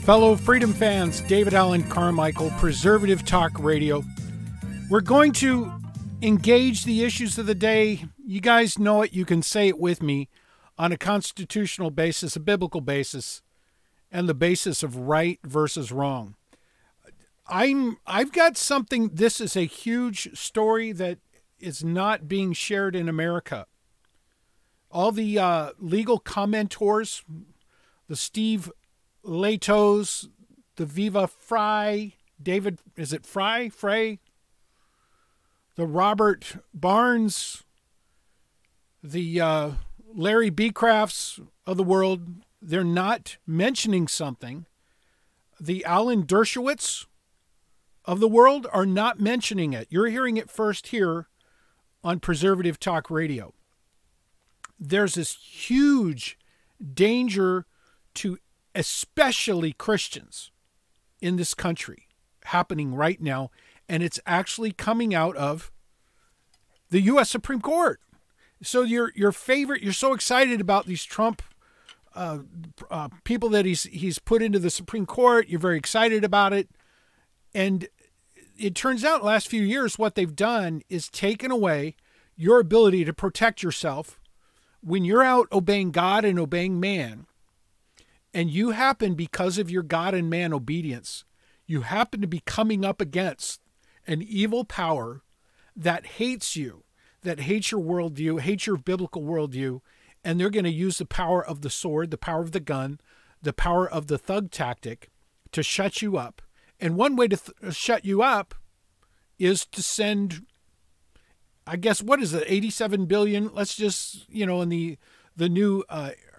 Fellow Freedom fans, David Allen Carmichael, Preservative Talk Radio. We're going to engage the issues of the day. You guys know it. You can say it with me on a constitutional basis, a biblical basis, and the basis of right versus wrong. I've got something. This is a huge story that is not being shared in America. All the legal commentors, the Steve Latos, the Viva Fry, David, is it Frey? The Robert Barnes, the Larry Beecrafts of the world, they're not mentioning something. The Alan Dershowitz of the world are not mentioning it. You're hearing it first here on Preservative Talk Radio. There's this huge danger to especially Christians in this country happening right now, and it's actually coming out of the U.S. Supreme Court. So your favorite, you're so excited about these Trump people that he's put into the Supreme Court. You're very excited about it. And it turns out last few years, what they've done is taken away your ability to protect yourself when you're out obeying God and obeying man. And you happen, because of your God and man obedience, you happen to be coming up against an evil power that hates you, that hates your worldview, hates your biblical worldview, and they're going to use the power of the sword, the power of the gun, the power of the thug tactic to shut you up. And one way to shut you up is to send, I guess, what is it, 87 billion? Let's just, in the new,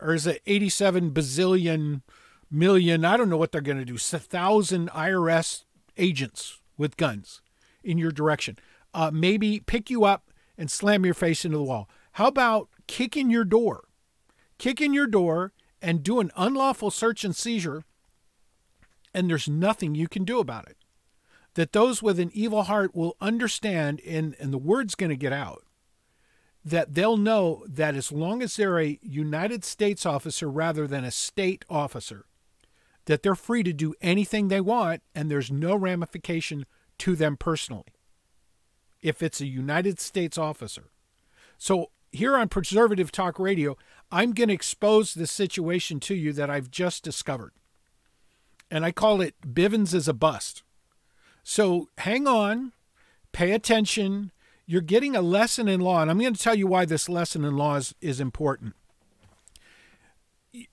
or is it 87 bazillion million? I don't know what they're going to do. 1,000 IRS agents with guns in your direction. Maybe pick you up and slam your face into the wall. How about kick in your door and do an unlawful search and seizure, and there's nothing you can do about it? That those with an evil heart will understand, and the word's going to get out, that they'll know that as long as they're a United States officer rather than a state officer, that they're free to do anything they want, and there's no ramification to them personally if it's a United States officer. So here on Preservative Talk Radio, I'm going to expose this situation to you that I've just discovered. And I call it Bivens is a bust. So hang on, pay attention. You're getting a lesson in law, and I'm going to tell you why this lesson in law is important.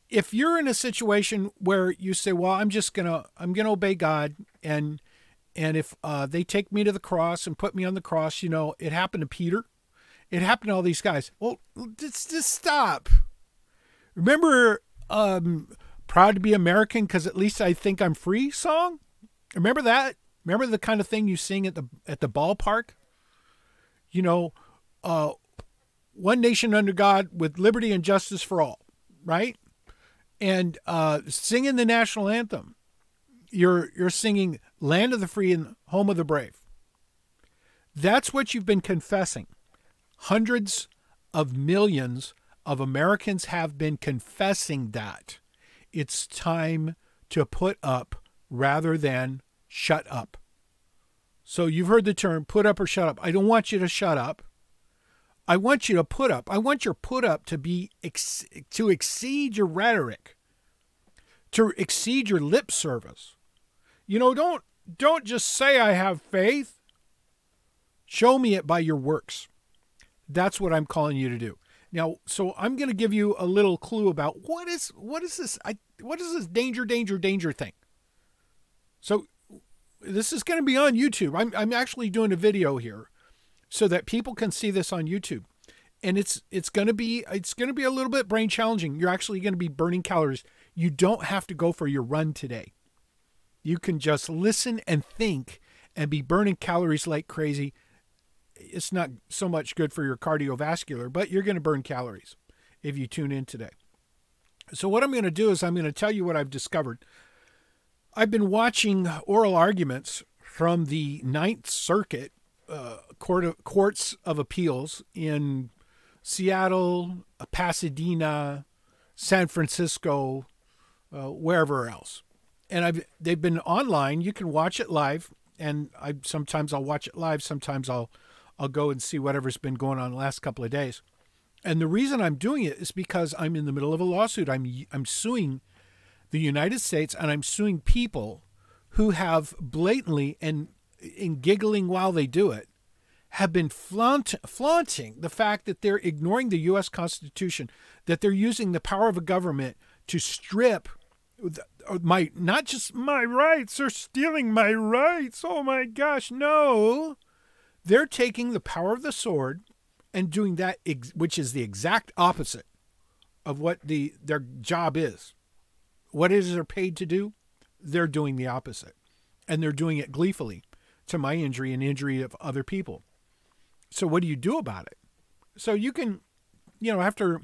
If you're in a situation where you say, well, I'm going to obey God, and if they take me to the cross and put me on the cross, it happened to Peter. It happened to all these guys. Well, just stop. Remember Proud to Be American because at least I think I'm free song? Remember that? Remember the kind of thing you sing at the ballpark? One nation under God with liberty and justice for all, right? And singing the national anthem. You're singing Land of the Free and Home of the Brave. That's what you've been confessing. Hundreds of millions of Americans have been confessing that. It's time to put up rather than shut up. So you've heard the term put up or shut up. I don't want you to shut up. I want you to put up. I want your put up to be to exceed your rhetoric, to exceed your lip service. Don't just say I have faith. Show me it by your works. That's what I'm calling you to do. Now, so I'm going to give you a little clue about what is this danger thing. So this is going to be on YouTube. I'm actually doing a video here so that people can see this on YouTube. And it's going to be a little bit brain challenging. You're actually going to be burning calories. You don't have to go for your run today. You can just listen and think and be burning calories like crazy. It's not so much good for your cardiovascular, but you're going to burn calories if you tune in today. So what I'm going to do is I'm going to tell you what I've discovered. I've been watching oral arguments from the Ninth Circuit courts of appeals in Seattle, Pasadena, San Francisco, wherever else. and they've been online. You can watch it live, and sometimes I'll watch it live. Sometimes I'll go and see whatever's been going on the last couple of days. And the reason I'm doing it is because I'm in the middle of a lawsuit. I'm suing the United States, and I'm suing people who have blatantly and in giggling while they do it, have been flaunting the fact that they're ignoring the U.S. Constitution, that they're using the power of a government to strip not just my rights, they're stealing my rights. Oh my gosh, no. They're taking the power of the sword and doing that, which is the exact opposite of what their job is. What it is they're paid to do, they're doing the opposite. And they're doing it gleefully to my injury and injury of other people. So what do you do about it? So you can, after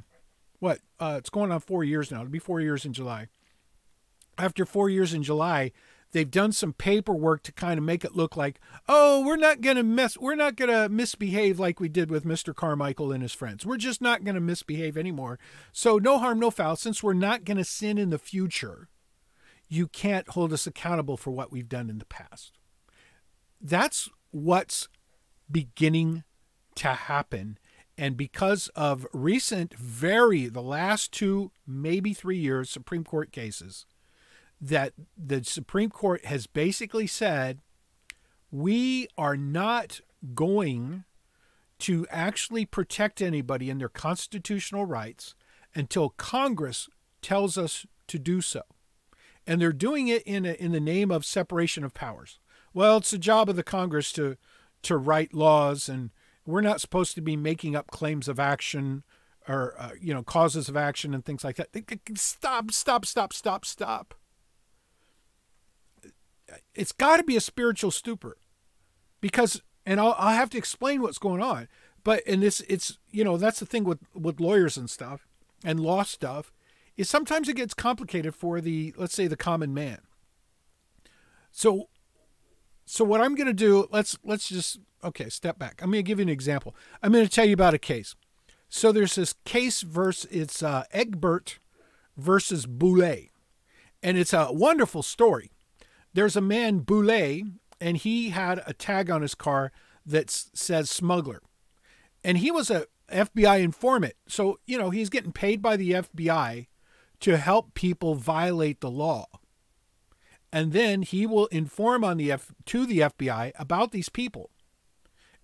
it's going on 4 years now. It'll be 4 years in July. After 4 years in July, they've done some paperwork to kind of make it look like, oh, we're not going to misbehave like we did with Mr. Carmichael and his friends. We're just not going to misbehave anymore. So no harm, no foul. Since we're not going to sin in the future, you can't hold us accountable for what we've done in the past. That's what's beginning to happen. And because of the last 2, maybe 3 years, Supreme Court cases, that the Supreme Court has basically said, we are not going to actually protect anybody in their constitutional rights until Congress tells us to do so. And they're doing it in the name of separation of powers. Well, it's the job of the Congress to write laws, and we're not supposed to be making up claims of action or, causes of action and things like that. Stop. It's got to be a spiritual stupor, because, and I'll have to explain what's going on. But in this, it's, that's the thing with lawyers and stuff and law stuff, is sometimes it gets complicated for let's say the common man. So what I'm going to do, let's just, step back. I'm going to give you an example. I'm going to tell you about a case. So there's this case it's Egbert versus Boulay. And it's a wonderful story. There's a man, Boulay, and he had a tag on his car that says smuggler. And he was a FBI informant. So, he's getting paid by the FBI to help people violate the law. And then he will inform to the FBI about these people.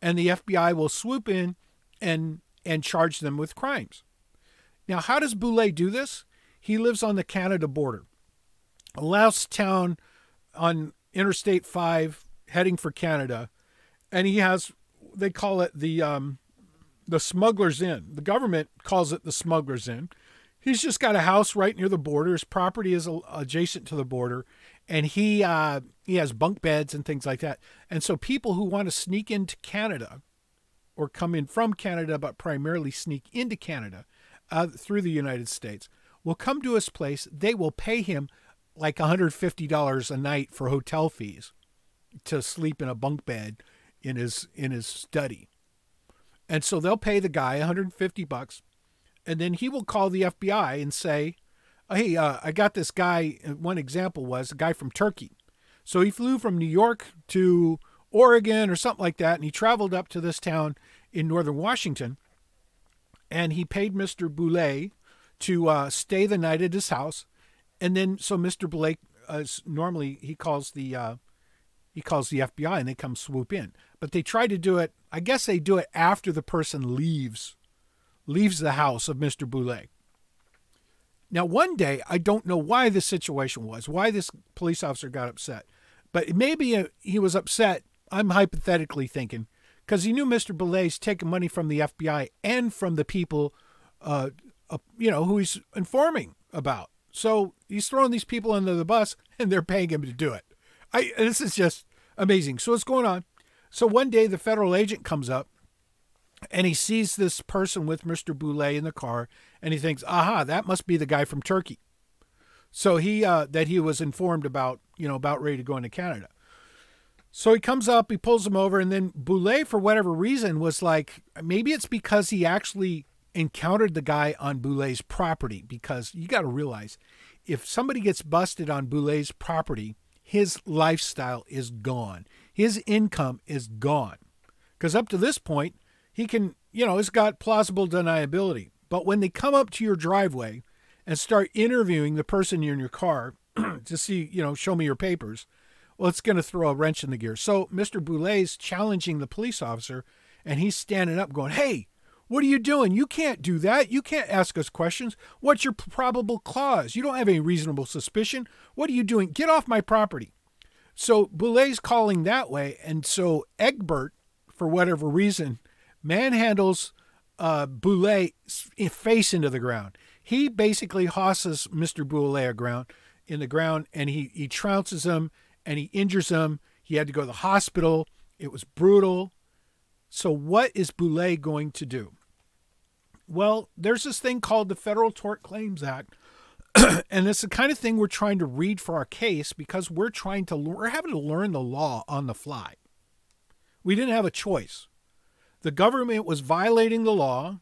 And the FBI will swoop in and charge them with crimes. Now, how does Boulay do this? He lives on the Canada border. A last town on Interstate 5 heading for Canada. And he has, they call it the Smuggler's Inn. The government calls it the Smuggler's Inn. He's just got a house right near the border. His property is adjacent to the border. And he has bunk beds and things like that. And so people who want to sneak into Canada or come in from Canada, but primarily sneak into Canada through the United States, will come to his place. They will pay him like $150 a night for hotel fees to sleep in a bunk bed in his study. And so they'll pay the guy $150, and then he will call the FBI and say, hey, I got this guy. One example was a guy from Turkey. So he flew from New York to Oregon or something like that, and he traveled up to this town in northern Washington, and he paid Mr. Boulay to stay the night at his house. And then, so Mr. Boulay, normally he calls the FBI and they come swoop in. But they try to do it, I guess they do it after the person leaves the house of Mr. Boulay. Now, one day, I don't know why this situation was, why this police officer got upset. But maybe he was upset, I'm hypothetically thinking, because he knew Mr. Boulay's taking money from the FBI and from the people, who he's informing about. So he's throwing these people under the bus, and they're paying him to do it. This is just amazing. So what's going on? So one day, the federal agent comes up, and he sees this person with Mr. Boulay in the car, and he thinks, aha, that must be the guy from Turkey. So he was informed about ready to go into Canada. So he comes up, he pulls him over, and then Boulay, for whatever reason, was like, maybe it's because he actually encountered the guy on Boulay's property, because you got to realize, if somebody gets busted on Boulet's property, his lifestyle is gone. His income is gone. Because up to this point, he can, he's got plausible deniability. But when they come up to your driveway and start interviewing the person in your car to see, show me your papers, well, it's going to throw a wrench in the gear. So Mr. Boulet's challenging the police officer, and he's standing up going, hey, what are you doing? You can't do that. You can't ask us questions. What's your probable cause? You don't have any reasonable suspicion. What are you doing? Get off my property. So Boulet's calling that way. And so Egbert, for whatever reason, manhandles Boulet's face into the ground. He basically hosses Mr. Boulet in the ground, and he trounces him and he injures him. He had to go to the hospital. It was brutal. So what is Boulet going to do? Well, there's this thing called the Federal Tort Claims Act. And it's the kind of thing we're trying to read for our case because we're having to learn the law on the fly. We didn't have a choice. The government was violating the law.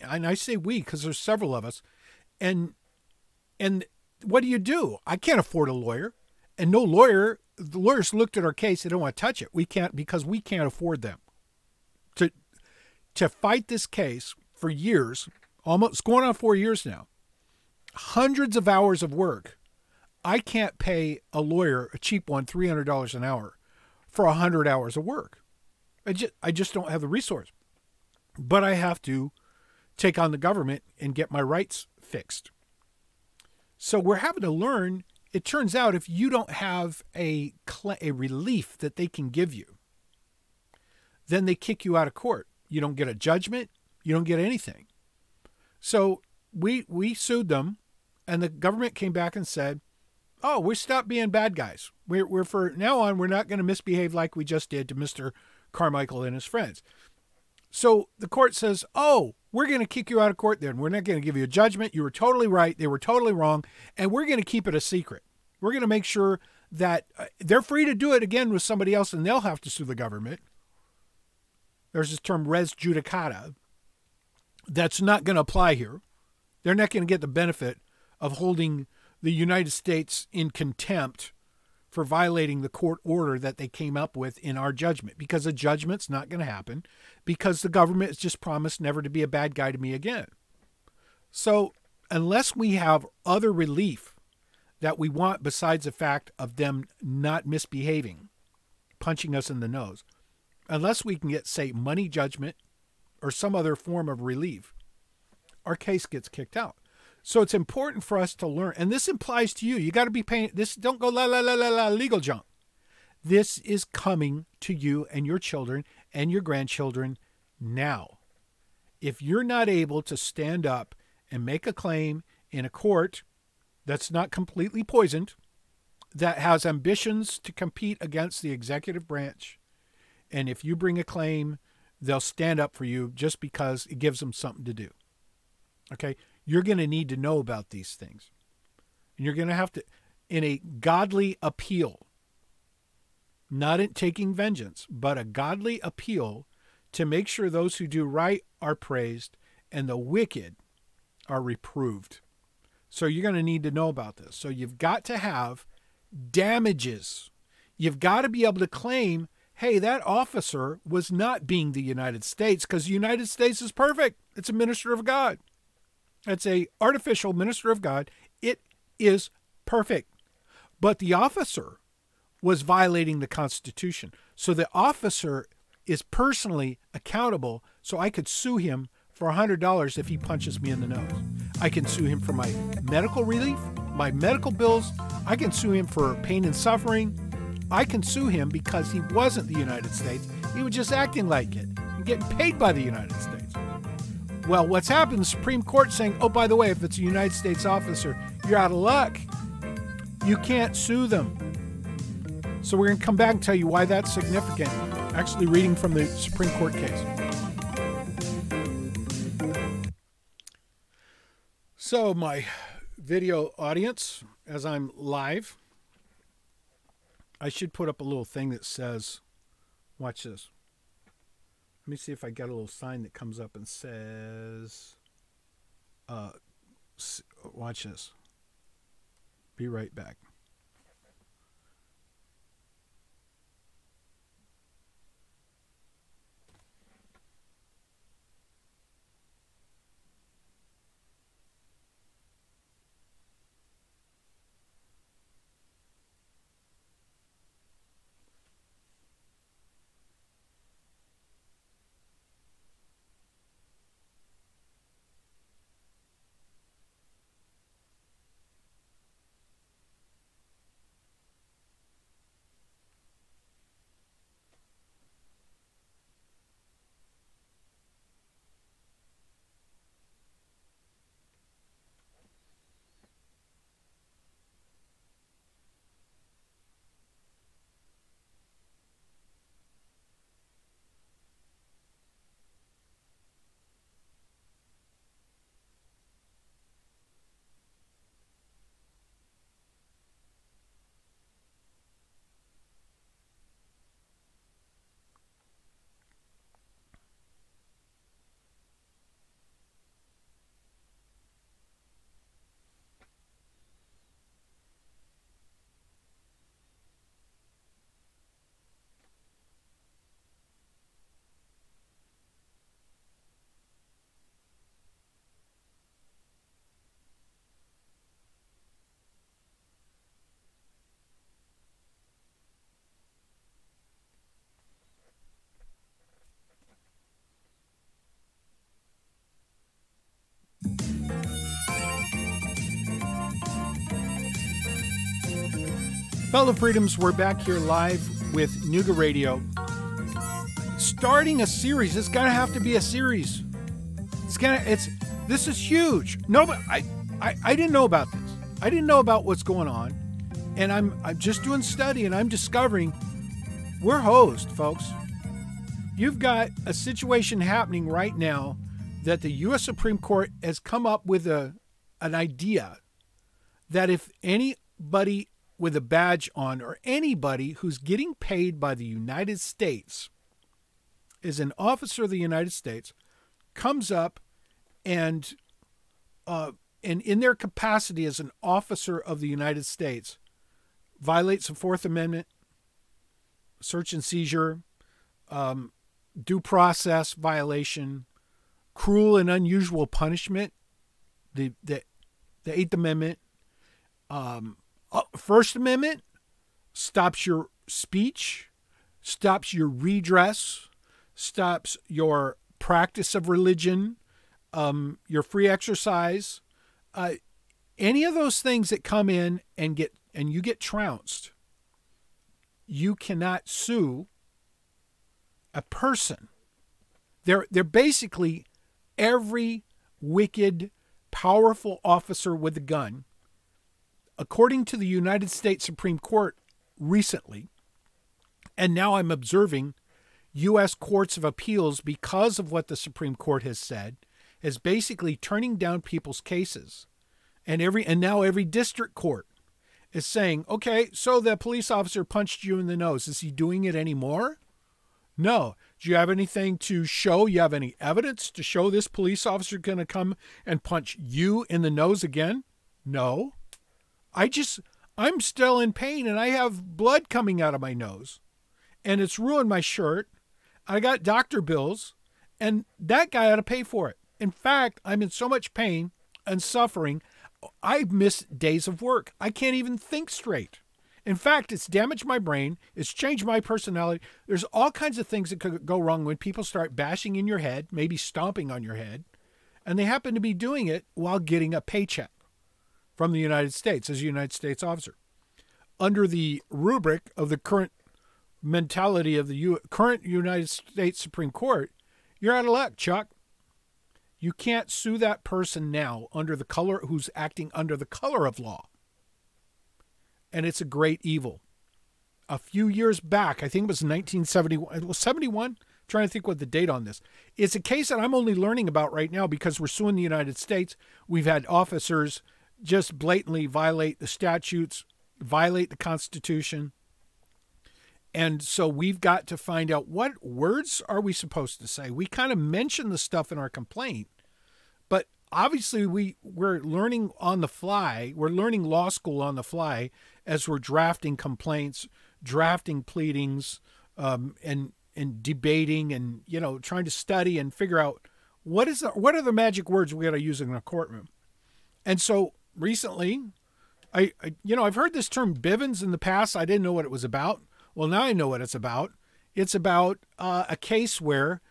And I say we because there's several of us. And what do? I can't afford a lawyer. And the lawyers looked at our case. They don't want to touch it. We can't because we can't afford them. To fight this case for years, almost going on 4 years now, hundreds of hours of work. I can't pay a lawyer, a cheap one, $300 an hour for 100 hours of work. I just don't have the resource. But I have to take on the government and get my rights fixed. So we're having to learn. It turns out if you don't have a relief that they can give you, then they kick you out of court. You don't get a judgment. You don't get anything. So we sued them, and the government came back and said, oh, we stopped being bad guys. We're for now on, we're not going to misbehave like we just did to Mr. Carmichael and his friends. So the court says, oh, we're going to kick you out of court then. We're not going to give you a judgment. You were totally right. They were totally wrong. And we're going to keep it a secret. We're going to make sure that they're free to do it again with somebody else, and they'll have to sue the government. There's this term res judicata. That's not going to apply here. They're not going to get the benefit of holding the United States in contempt for violating the court order that they came up with in our judgment, because a judgment's not going to happen because the government has just promised never to be a bad guy to me again. So unless we have other relief that we want besides the fact of them not misbehaving, punching us in the nose, unless we can get, say, money judgment or some other form of relief, our case gets kicked out. So it's important for us to learn. And this implies to you, you got to be paying this. Don't go legal junk. This is coming to you and your children and your grandchildren now. If you're not able to stand up and make a claim in a court that's not completely poisoned, that has ambitions to compete against the executive branch, and if you bring a claim, they'll stand up for you just because it gives them something to do. Okay? You're going to need to know about these things. And you're going to have to, in a godly appeal, not in taking vengeance, but a godly appeal to make sure those who do right are praised and the wicked are reproved. So you're going to need to know about this. So you've got to have damages. You've got to be able to claim, hey, that officer was not being the United States, because the United States is perfect. It's a minister of God. It's a artificial minister of God. It is perfect. But the officer was violating the Constitution. So the officer is personally accountable, so I could sue him for $100 if he punches me in the nose. I can sue him for my medical relief, my medical bills. I can sue him for pain and suffering. I can sue him because he wasn't the United States. He was just acting like it and getting paid by the United States. Well, what's happened, the Supreme Court saying, oh, by the way, if it's a United States officer, you're out of luck. You can't sue them. So we're going to come back and tell you why that's significant. Actually reading from the Supreme Court case. So my video audience, as I'm live, I should put up a little thing that says, watch this. Let me see if I get a little sign that comes up and says, watch this. Be right back. Fellow Freedoms, we're back here live with Nuga Radio. Starting a series. It's gonna have to be a series. This is huge. No, but I didn't know about this. I didn't know about what's going on. And I'm just doing study and I'm discovering we're hosed, folks. You've got a situation happening right now that the U.S. Supreme Court has come up with an idea that if anybody with a badge on or anybody who's getting paid by the United States is an officer of the United States comes up and in their capacity as an officer of the United States violates the Fourth Amendment, search and seizure, due process violation, cruel and unusual punishment, the Eighth Amendment, First Amendment stops your speech, stops your redress, stops your practice of religion, your free exercise, any of those things that come in and you get trounced. You cannot sue a person. They're basically every wicked, powerful officer with a gun. According to the United States Supreme Court recently, and now I'm observing U.S. courts of appeals because of what the Supreme Court has said, is basically turning down people's cases. And now every district court is saying, okay, so the police officer punched you in the nose. Is he doing it anymore? No. Do you have anything to show? You have any evidence to show this police officer going to come and punch you in the nose again? No. I'm still in pain and I have blood coming out of my nose and it's ruined my shirt. I got doctor bills and that guy ought to pay for it. In fact, I'm in so much pain and suffering. I've missed days of work. I can't even think straight. In fact, it's damaged my brain. It's changed my personality. There's all kinds of things that could go wrong when people start bashing in your head, maybe stomping on your head, and they happen to be doing it while getting a paycheck from the United States as a United States officer. Under the rubric of the current mentality of the current United States Supreme Court, you're out of luck, Chuck. You can't sue that person now who's acting under the color of law. And it's a great evil. A few years back, I think it was 1971, it was 71, trying to think what the date on this. It's a case that I'm only learning about right now because we're suing the United States. We've had officers just blatantly violate the statutes, violate the Constitution. And so we've got to find out what words are we supposed to say. We kind of mention the stuff in our complaint, but obviously we're learning on the fly. We're learning law school on the fly as we're drafting complaints, drafting pleadings, and debating, and trying to study and figure out what are the magic words we got to use in a courtroom. And so recently, I've heard this term Bivens in the past. I didn't know what it was about. Well, now I know what it's about. It's about a case where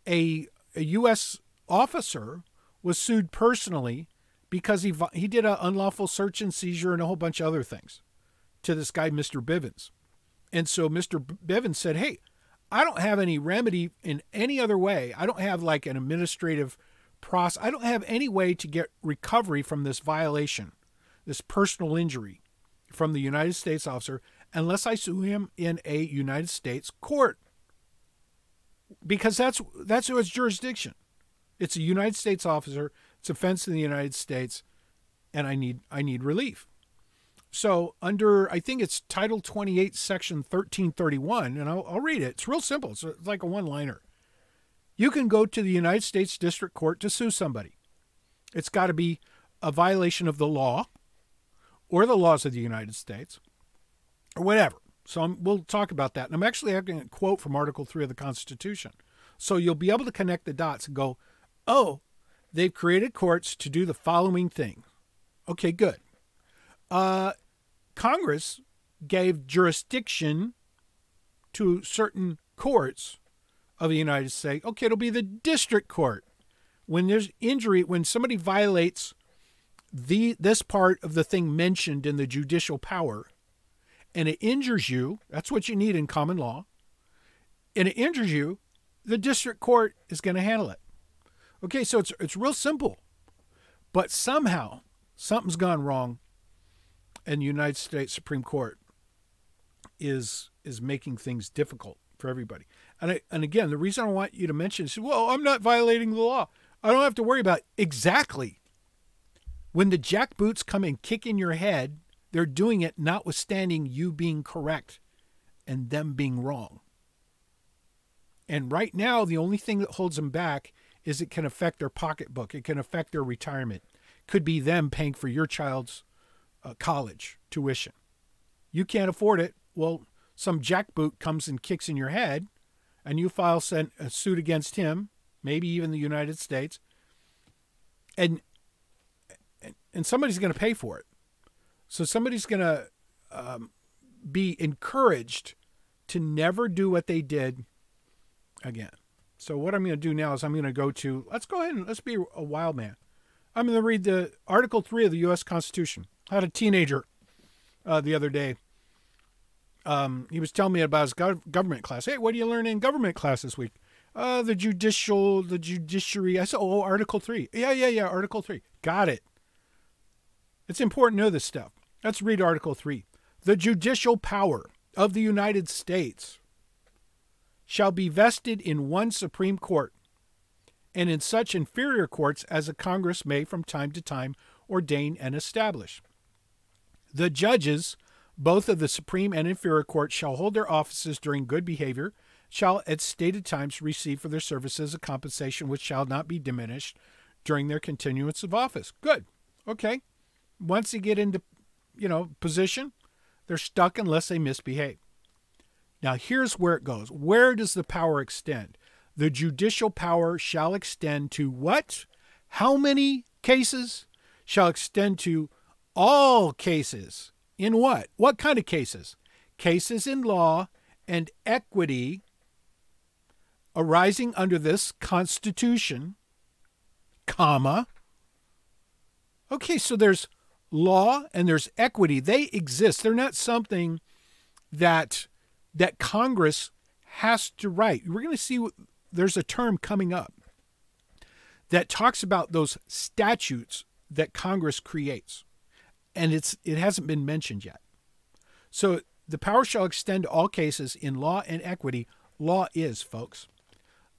a U.S. officer was sued personally because he did an unlawful search and seizure and a whole bunch of other things to this guy, Mr. Bivens. And so Mr. Bivens said, hey, I don't have any remedy in any other way. I don't have like an administrative process. I don't have any way to get recovery from this violation, this personal injury from the United States officer, unless I sue him in a United States court. Because that's its jurisdiction. It's a United States officer. It's offense in the United States, and I need relief. So under, I think it's Title 28, Section 1331, and I'll read it. It's real simple. It's like a one-liner. You can go to the United States District Court to sue somebody. It's got to be a violation of the law or the laws of the United States or whatever. So we'll talk about that. And I'm actually having a quote from Article 3 of the Constitution. So you'll be able to connect the dots and go, oh, they've created courts to do the following thing. Okay, good. Congress gave jurisdiction to certain courts of the United States. Okay, it'll be the district court. When there's injury, when somebody violates this part of the thing mentioned in the judicial power, and it injures you, that's what you need in common law, and it injures you, the district court is going to handle it. Okay, so it's real simple. But somehow, something's gone wrong, and the United States Supreme Court is making things difficult for everybody. And again, the reason I want you to mention is, well, I'm not violating the law. I don't have to worry about exactly. When the jackboots come and kick in your head, they're doing it notwithstanding you being correct and them being wrong. And right now, the only thing that holds them back is it can affect their pocketbook. It can affect their retirement. Could be them paying for your child's college tuition. You can't afford it. Well, some jackboot comes and kicks in your head, and you file a suit against him, maybe even the United States, and somebody's going to pay for it. So somebody's going to be encouraged to never do what they did again. So what I'm going to do now is I'm going to let's go ahead and let's be a wild man. I'm going to read the Article 3 of the U.S. Constitution. I had a teenager the other day. He was telling me about his government class. Hey, what do you learn in government class this week? The judiciary. I said, oh, Article 3. Yeah, Article 3. Got it. It's important to know this stuff. Let's read Article 3. The judicial power of the United States shall be vested in one Supreme Court, and in such inferior courts as a Congress may from time to time ordain and establish. The judges, both of the Supreme and inferior courts, shall hold their offices during good behavior, shall at stated times receive for their services a compensation which shall not be diminished during their continuance of office. Good. Okay. Once they get into, position, they're stuck unless they misbehave. Now, here's where it goes. Where does the power extend? The judicial power shall extend to what? How many cases? Shall extend to all cases. In what? What kind of cases? Cases in law and equity arising under this Constitution, comma. Okay, so there's law and there's equity. They exist. They're not something that Congress has to write. We're going to see there's a term coming up that talks about those statutes that Congress creates. And it hasn't been mentioned yet. So the power shall extend to all cases in law and equity. Law is, folks.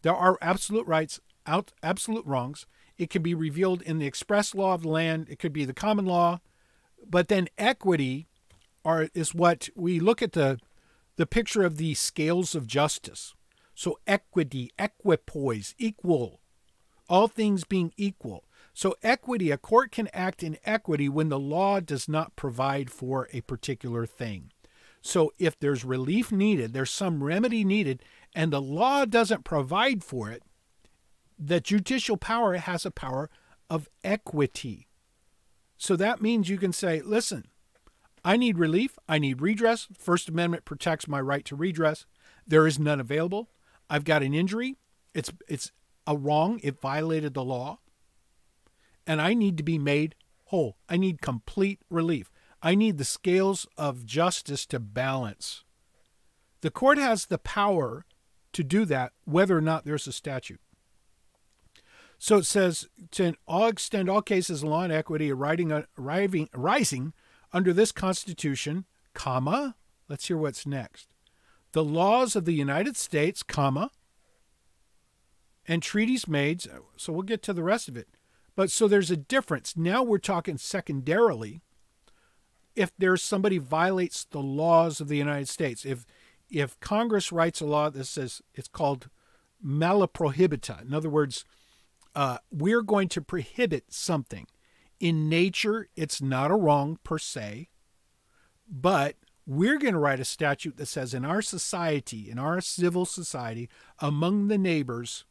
There are absolute rights, absolute wrongs. It can be revealed in the express law of the land. It could be the common law. But then equity is what we look at the picture of the scales of justice. So equity, equipoise, equal, all things being equal. So equity, a court can act in equity when the law does not provide for a particular thing. So if there's relief needed, there's some remedy needed, and the law doesn't provide for it, the judicial power has a power of equity. So that means you can say, listen, I need relief, I need redress. First Amendment protects my right to redress. There is none available. I've got an injury. It's a wrong. It violated the law. And I need to be made whole. I need complete relief. I need the scales of justice to balance. The court has the power to do that, whether or not there's a statute. So it says, to extend all cases of law and equity arising under this Constitution, comma, let's hear what's next. The laws of the United States, comma, and treaties made, so we'll get to the rest of it. But so there's a difference. Now we're talking secondarily. If there's somebody violates the laws of the United States, if Congress writes a law that says it's called mala prohibita, in other words, we're going to prohibit something. In nature, it's not a wrong per se, but we're going to write a statute that says in our society, in our civil society, among the neighbors,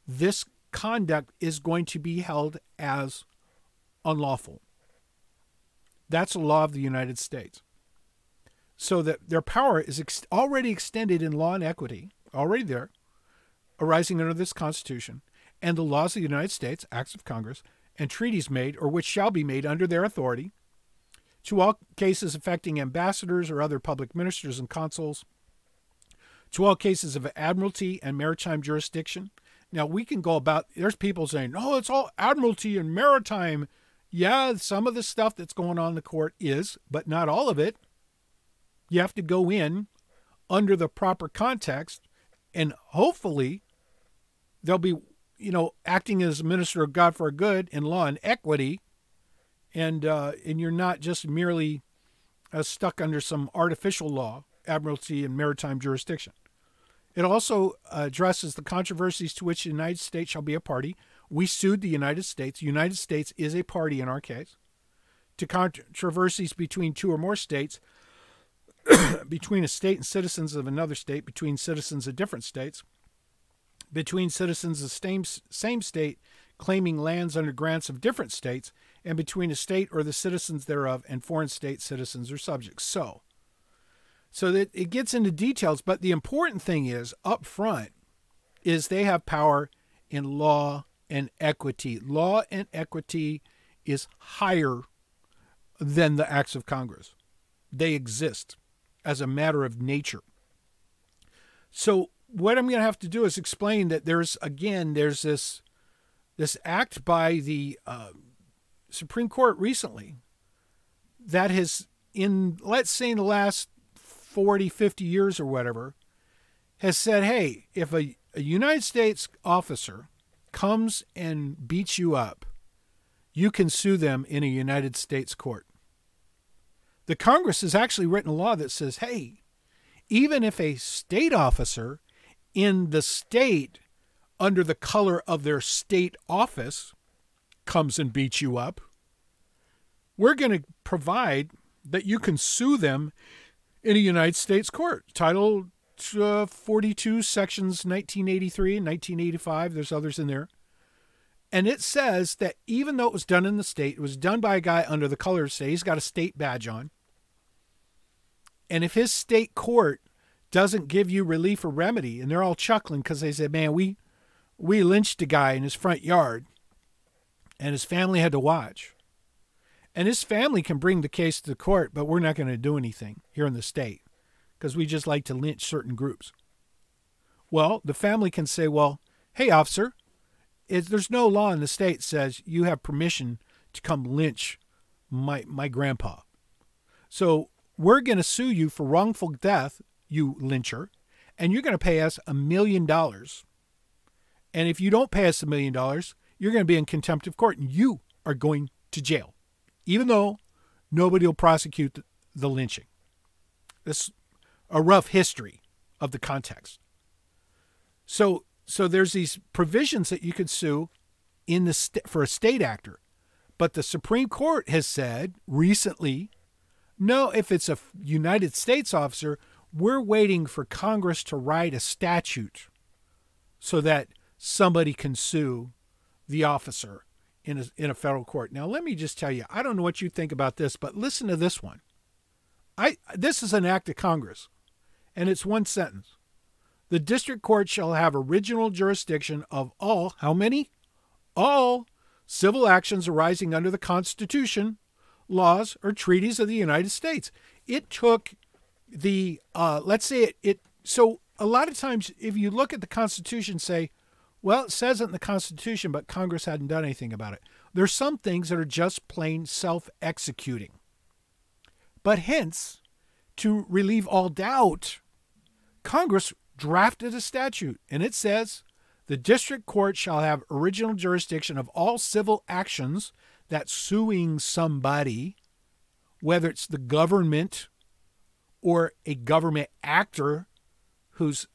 this conduct is going to be held as unlawful. That's a law of the United States. So that their power is already extended in law and equity, already there, arising under this Constitution, and the laws of the United States, acts of Congress, and treaties made or which shall be made under their authority, to all cases affecting ambassadors or other public ministers and consuls, to all cases of admiralty and maritime jurisdiction. Now, we can go about, there's people saying, oh, it's all admiralty and maritime. Yeah, some of the stuff that's going on in the court is, but not all of it. You have to go in under the proper context, and hopefully they'll be, acting as a minister of God for good in law and equity, and you're not just merely stuck under some artificial law, admiralty and maritime jurisdiction. It also addresses the controversies to which the United States shall be a party. We sued the United States. The United States is a party in our case. To controversies between two or more states, between a state and citizens of another state, between citizens of different states, between citizens of the same state claiming lands under grants of different states, and between a state or the citizens thereof and foreign state citizens or subjects. So that it gets into details, but the important thing is, up front, is they have power in law and equity. Law and equity is higher than the acts of Congress. They exist as a matter of nature. So what I'm going to have to do is explain that there's this act by the Supreme Court recently that has, let's say in the last 40, 50 years or whatever, has said, hey, if a United States officer comes and beats you up, you can sue them in a United States court. The Congress has actually written a law that says, hey, even if a state officer in the state under the color of their state office comes and beats you up, we're going to provide that you can sue them in a United States court. Title 42, sections 1983 and 1985. There's others in there. And it says that even though it was done in the state, it was done by a guy under the color of the state. He's got a state badge on. And if his state court doesn't give you relief or remedy, and they're all chuckling because they said, man, we lynched a guy in his front yard and his family had to watch. And his family can bring the case to the court, but we're not going to do anything here in the state because we just like to lynch certain groups. Well, the family can say, well, hey, officer, there's no law in the state that says you have permission to come lynch my grandpa. So we're going to sue you for wrongful death, you lyncher, and you're going to pay us $1 million. And if you don't pay us $1 million, you're going to be in contempt of court and you are going to jail, even though nobody will prosecute the lynching. This is a rough history of the context. So there's these provisions that you could sue for a state actor. But the Supreme Court has said recently, no, if it's a United States officer, we're waiting for Congress to write a statute so that somebody can sue the officer in a federal court. Now, let me just tell you, I don't know what you think about this, but listen to this one. This is an act of Congress, and it's one sentence. The district court shall have original jurisdiction of all, how many? All civil actions arising under the Constitution, laws, or treaties of the United States. It took the, let's say so a lot of times if you look at the Constitution, say, well, it says it in the Constitution, but Congress hadn't done anything about it. There's some things that are just plain self-executing. But hence, to relieve all doubt, Congress drafted a statute, and it says, the district court shall have original jurisdiction of all civil actions that's suing somebody, whether it's the government or a government actor who's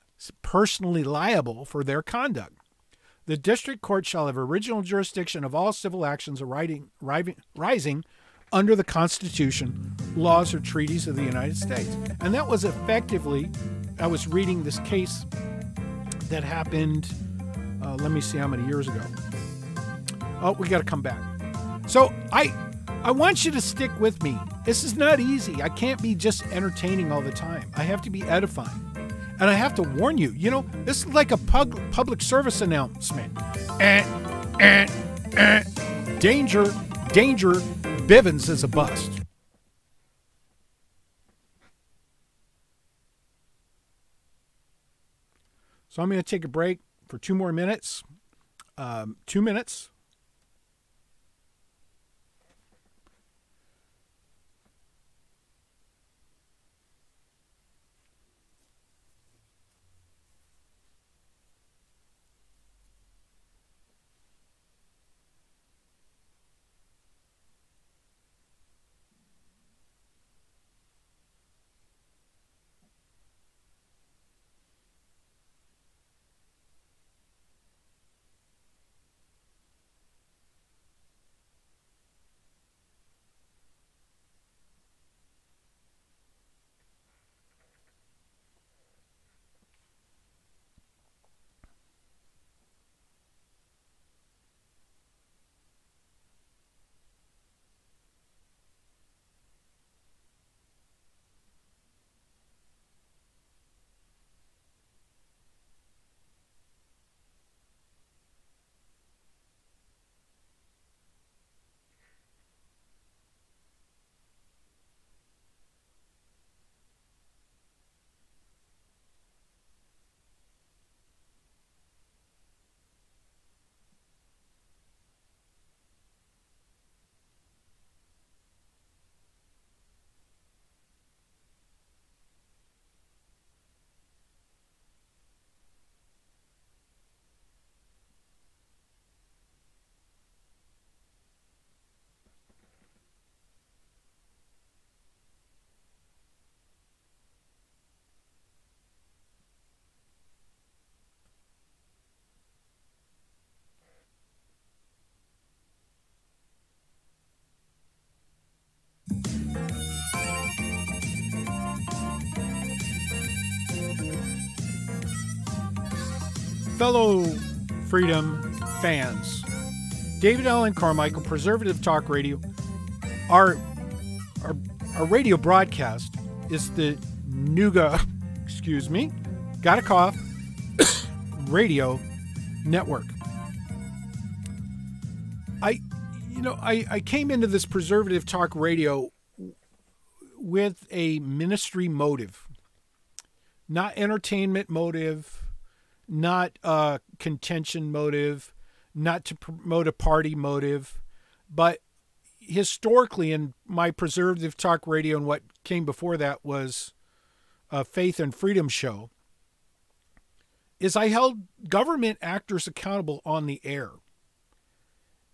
personally liable for their conduct. The district court shall have original jurisdiction of all civil actions arising under the Constitution, laws, or treaties of the United States. And that was effectively, I was reading this case that happened, let me see how many years ago. Oh, we got to come back. So I want you to stick with me. This is not easy. I can't be just entertaining all the time. I have to be edifying. And I have to warn you, this is like a public service announcement. Danger, danger, Bivens is a bust. So I'm going to take a break for 2 more minutes. 2 minutes. Fellow Freedom fans, David Allen Carmichael, Preservative Talk Radio. Our radio broadcast is the Nuga, got a cough, radio network. I came into this Preservative Talk Radio with a ministry motive, not entertainment motive, not contention motive, not to promote a party motive, but historically in my Preservative Talk Radio and what came before that was a Faith and Freedom show, is I held government actors accountable on the air,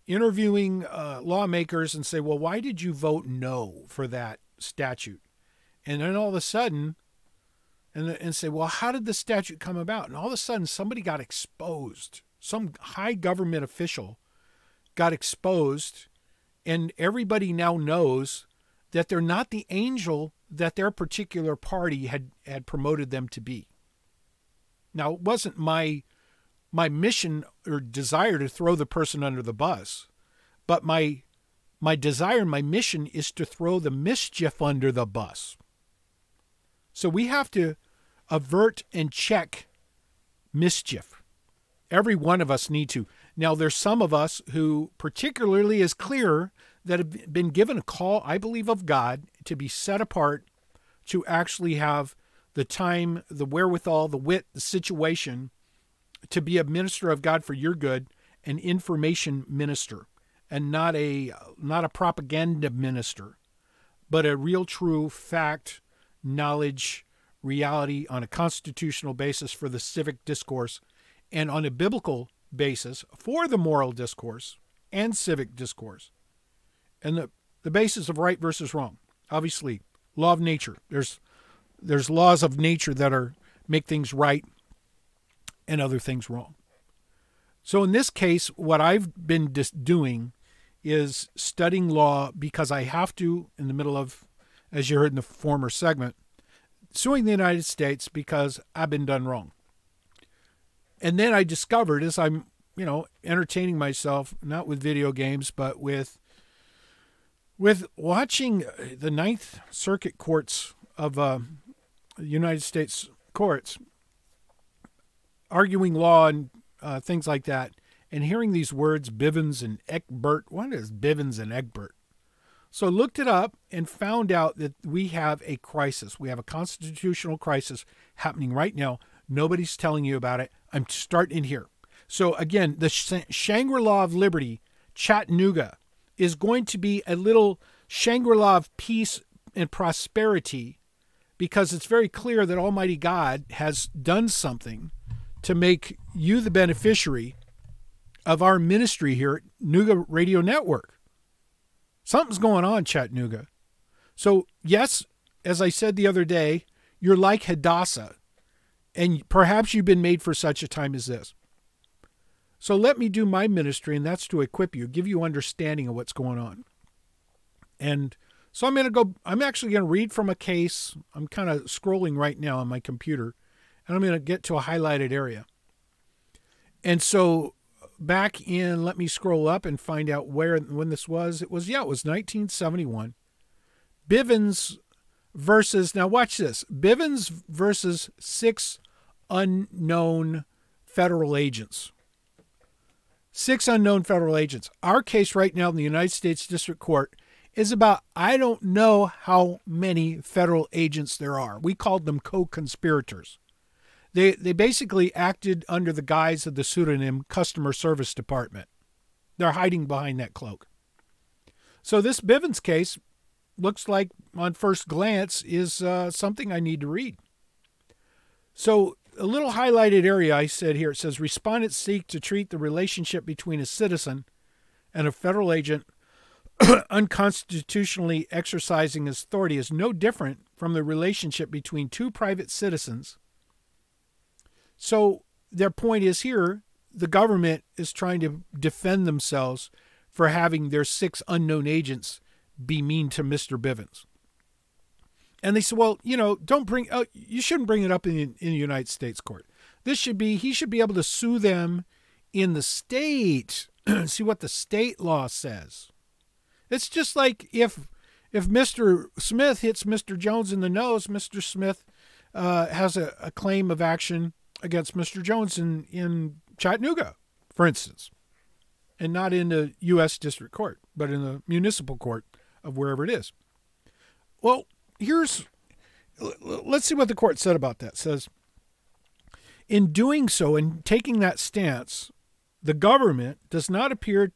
interviewing lawmakers and say, well, why did you vote no for that statute? And then all of a sudden, and say, well, how did the statute come about? And all of a sudden, somebody got exposed. Some high government official got exposed, and everybody now knows that they're not the angel that their particular party had promoted them to be. Now, it wasn't my mission or desire to throw the person under the bus, but my desire, my mission is to throw the mischief under the bus. So we have to avert and check mischief. Every one of us need to. Now, there's some of us who particularly is clear that have been given a call, I believe, of God to be set apart, to actually have the time, the wherewithal, the wit, the situation to be a minister of God for your good, an information minister, and not a propaganda minister, but a real, true fact, knowledge, reality on a constitutional basis for the civic discourse, and on a biblical basis for the moral discourse and civic discourse. And the basis of right versus wrong. Obviously, law of nature. There's laws of nature that make things right and other things wrong. So in this case, what I've been doing is studying law because I have to, in the middle of, as you heard in the former segment, suing the United States because I've been done wrong. And then I discovered, as I'm, entertaining myself, not with video games, but with watching the Ninth Circuit courts of the United States courts arguing law and things like that, and hearing these words, Bivens and Egbert. What is Bivens and Egbert? So I looked it up and found out that we have a crisis. We have a constitutional crisis happening right now. Nobody's telling you about it. I'm starting here. So again, the Shangri-La of Liberty, Chattanooga, is going to be a little Shangri-La of peace and prosperity, because it's very clear that Almighty God has done something to make you the beneficiary of our ministry here at Nooga Radio Network. Something's going on, Chattanooga. So yes, as I said the other day, you're like Hadassah, and perhaps you've been made for such a time as this. So let me do my ministry, and that's to equip you, give you understanding of what's going on. And so I'm actually going to read from a case. I'm kind of scrolling right now on my computer, and I'm going to get to a highlighted area. And so back in, let me scroll up and find out when this was. It was 1971. Bivens versus, now watch this, Bivens versus 6 unknown federal agents. 6 unknown federal agents. Our case right now in the United States District Court is about, I don't know how many federal agents there are. We called them co-conspirators. They basically acted under the guise of the pseudonym Customer Service Department. They're hiding behind that cloak. So this Bivens case looks like, on first glance, is something I need to read. So a little highlighted area I said here, it says, respondents seek to treat the relationship between a citizen and a federal agent unconstitutionally exercising his authority as no different from the relationship between 2 private citizens. So their point is here, the government is trying to defend themselves for having their 6 unknown agents be mean to Mr. Bivens. And they said, well, you shouldn't bring it up in the United States court. He should be able to sue them in the state, see what the state law says. It's just like if Mr. Smith hits Mr. Jones in the nose, Mr. Smith has a claim of action against Mr. Jones in Chattanooga, for instance, and not in the U.S. District Court, but in the municipal court of wherever it is. Well, let's see what the court said about that. It says, in doing so, in taking that stance, the government does not appear,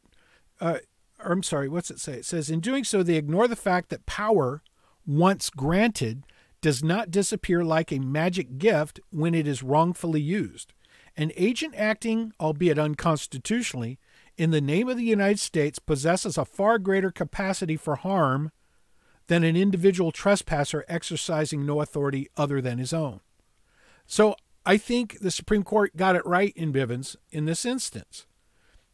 what's it say? It says, in doing so, they ignore the fact that power, once granted, does not disappear like a magic gift when it is wrongfully used. An agent acting, albeit unconstitutionally, in the name of the United States possesses a far greater capacity for harm than an individual trespasser exercising no authority other than his own. So I think the Supreme Court got it right in Bivens in this instance.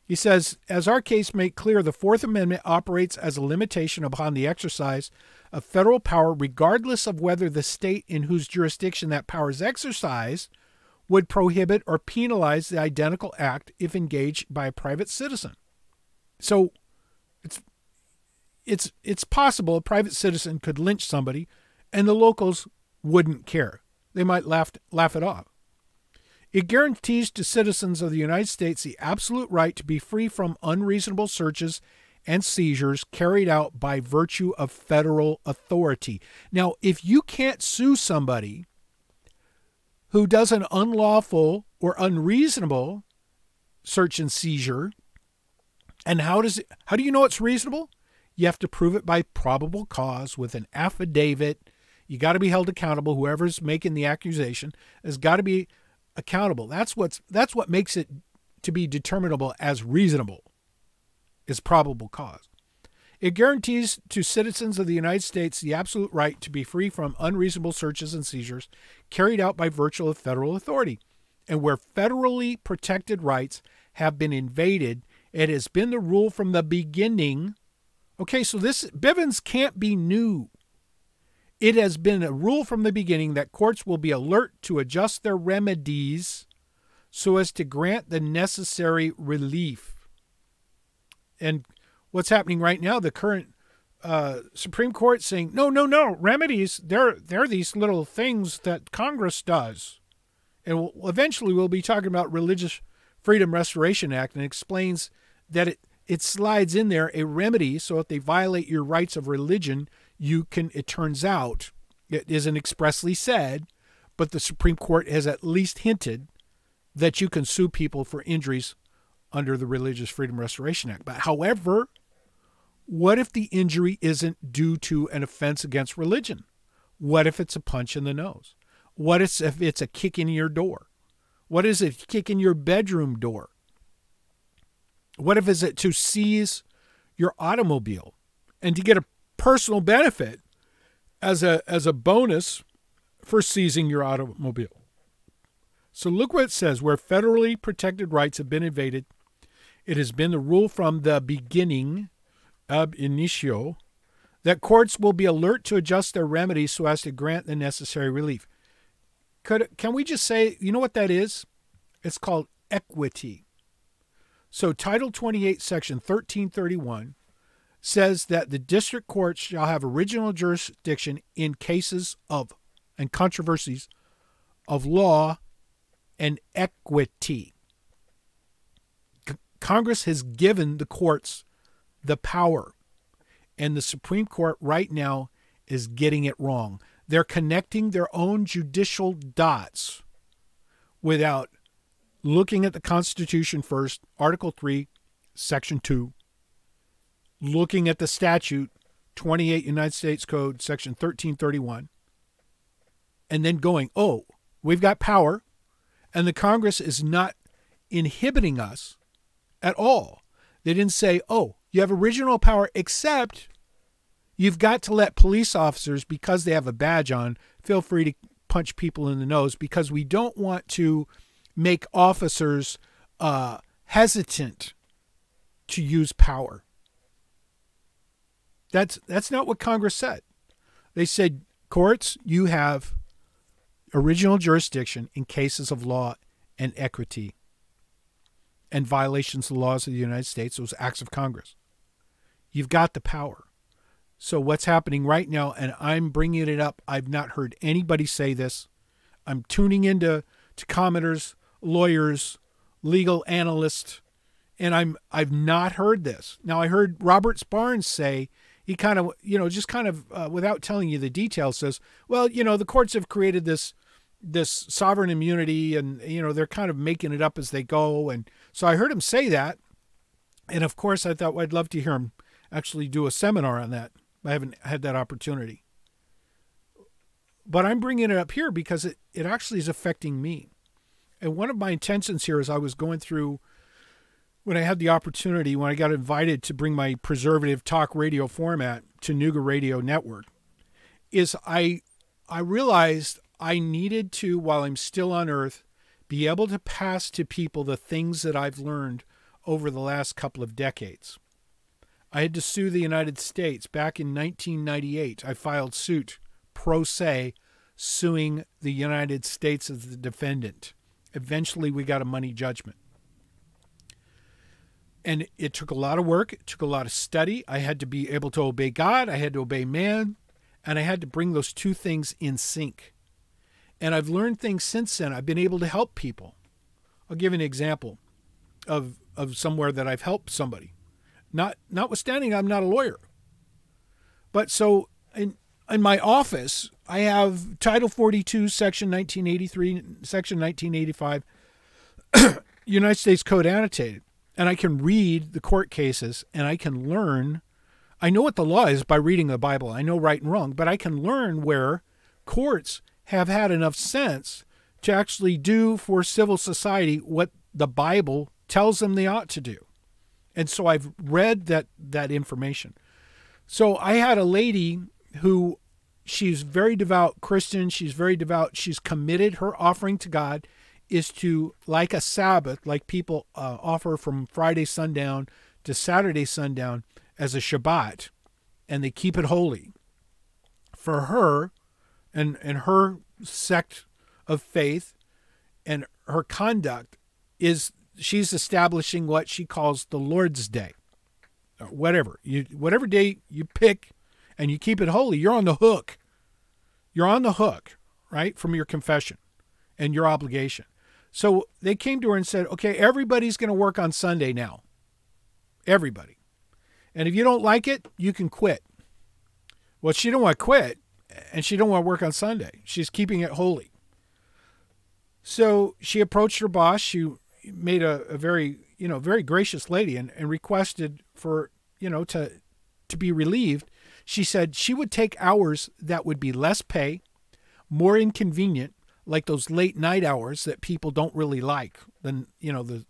He says, as our case made clear, the Fourth Amendment operates as a limitation upon the exercise of federal power, regardless of whether the state in whose jurisdiction that power is exercised would prohibit or penalize the identical act if engaged by a private citizen. So it's possible a private citizen could lynch somebody and the locals wouldn't care. They might laugh it off. It guarantees to citizens of the United States the absolute right to be free from unreasonable searches and seizures carried out by virtue of federal authority. Now, if you can't sue somebody who does an unlawful or unreasonable search and seizure, and how do you know it's reasonable? You have to prove it by probable cause with an affidavit. You got to be held accountable. Whoever's making the accusation has got to be accountable. That's what makes it to be determinable as reasonable, is probable cause. It guarantees to citizens of the United States the absolute right to be free from unreasonable searches and seizures carried out by virtue of federal authority. And where federally protected rights have been invaded, it has been the rule from the beginning. Okay, so this Bivens can't be new. It has been a rule from the beginning that courts will be alert to adjust their remedies so as to grant the necessary relief. And what's happening right now, the current Supreme Court saying, no, remedies, they're these little things that Congress does. And eventually we'll be talking about Religious Freedom Restoration Act, and explains that it slides in there a remedy, so if they violate your rights of religion, it turns out, it isn't expressly said, but the Supreme Court has at least hinted that you can sue people for injuries under the Religious Freedom Restoration Act. But however, what if the injury isn't due to an offense against religion? What if it's a punch in the nose? What if it's a kick in your door? What is it, kick in your bedroom door? What if it's to seize your automobile and to get a personal benefit as a bonus for seizing your automobile? So look what it says. Where federally protected rights have been invaded, it has been the rule from the beginning, ab initio, that courts will be alert to adjust their remedies so as to grant the necessary relief. Can we just say, you know what that is? It's called equity. So Title 28, Section 1331 says that the district courts shall have original jurisdiction in cases of and controversies of law and equity. Congress has given the courts the power, and the Supreme Court right now is getting it wrong. They're connecting their own judicial dots without looking at the Constitution first, Article 3, Section 2, looking at the statute, 28 United States Code, Section 1331, and then going, oh, we've got power, and the Congress is not inhibiting us at all. They didn't say, oh, you have original power, except you've got to let police officers, because they have a badge on, feel free to punch people in the nose, because we don't want to make officers hesitant to use power. That's not what Congress said. They said, courts, you have original jurisdiction in cases of law and equity and violations of the laws of the United States, those acts of Congress. You've got the power. So what's happening right now, and I'm bringing it up, I've not heard anybody say this. I'm tuning into commenters, lawyers, legal analysts, and I've not heard this. Now, I heard Robert Barnes say, he kind of, without telling you the details, says, well, the courts have created this sovereign immunity, and, they're kind of making it up as they go. And so I heard him say that. And of course, I thought, well, I'd love to hear him actually do a seminar on that. I haven't had that opportunity. But I'm bringing it up here because it actually is affecting me. And one of my intentions here, as I was going through, when I had the opportunity, when I got invited to bring my preservative talk radio format to Nuga Radio Network, is I realized I needed to, while I'm still on Earth, be able to pass to people the things that I've learned over the last couple of decades. I had to sue the United States. Back in 1998, I filed suit pro se, suing the United States as the defendant. Eventually, we got a money judgment. And it took a lot of work. It took a lot of study. I had to be able to obey God. I had to obey man. And I had to bring those two things in sync. And I've learned things since then. I've been able to help people. I'll give you an example of somewhere that I've helped somebody. Notwithstanding, I'm not a lawyer. But so in my office, I have Title 42, Section 1983, Section 1985, United States Code annotated. And I can read the court cases, and I can learn. I know what the law is by reading the Bible. I know right and wrong, but I can learn where courts have had enough sense to actually do for civil society what the Bible tells them they ought to do. And so I've read that information. So I had a lady who, she's very devout Christian. She's very devout. She's committed. Her offering to God is to, like a Sabbath, like people offer from Friday sundown to Saturday sundown as a Shabbat, and they keep it holy. For her and her sect of faith and her conduct is she's establishing what she calls the Lord's Day. Whatever day you pick and you keep it holy, you're on the hook. You're on the hook, right, from your confession and your obligation. So they came to her and said, okay, everybody's going to work on Sunday now. Everybody. And if you don't like it, you can quit. Well, she don't want to quit, and she don't want to work on Sunday. She's keeping it holy. So she approached her boss. She made a very, very gracious lady and requested for, to be relieved. She said she would take hours that would be less pay, more inconvenient, like those late night hours that people don't really like, the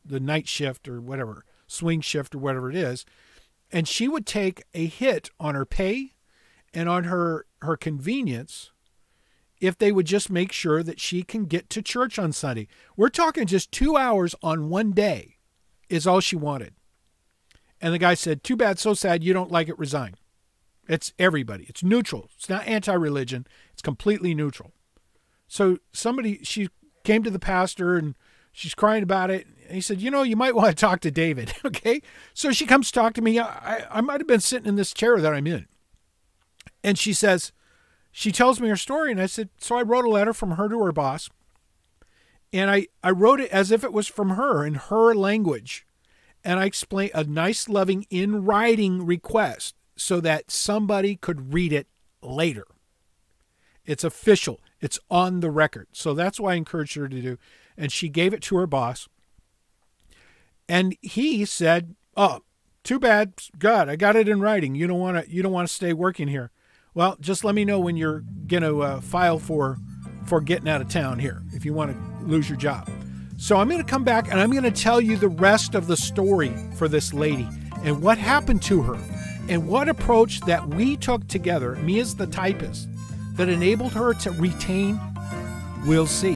night shift or whatever, swing shift or whatever it is. And she would take a hit on her pay and on her convenience if they would just make sure that she can get to church on Sunday. We're talking just 2 hours on one day is all she wanted. And the guy said, too bad, so sad, you don't like it, resign. It's everybody. It's neutral. It's not anti-religion. It's completely neutral. So she came to the pastor and she's crying about it. And he said, you might want to talk to David. Okay. So she comes to talk to me. I might have been sitting in this chair that I'm in. And she tells me her story. And I said, so I wrote a letter from her to her boss. And I wrote it as if it was from her in her language. And I explained a nice, loving, in writing request so that somebody could read it later. It's official. It's on the record. So that's what I encouraged her to do. And she gave it to her boss. And he said, oh, too bad. God, I got it in writing. You don't want to stay working here. Well, just let me know when you're going to file for getting out of town here if you want to lose your job. So I'm going to come back and I'm going to tell you the rest of the story for this lady and what happened to her and what approach that we took together, me as the typist, that enabled her to retain. We'll see.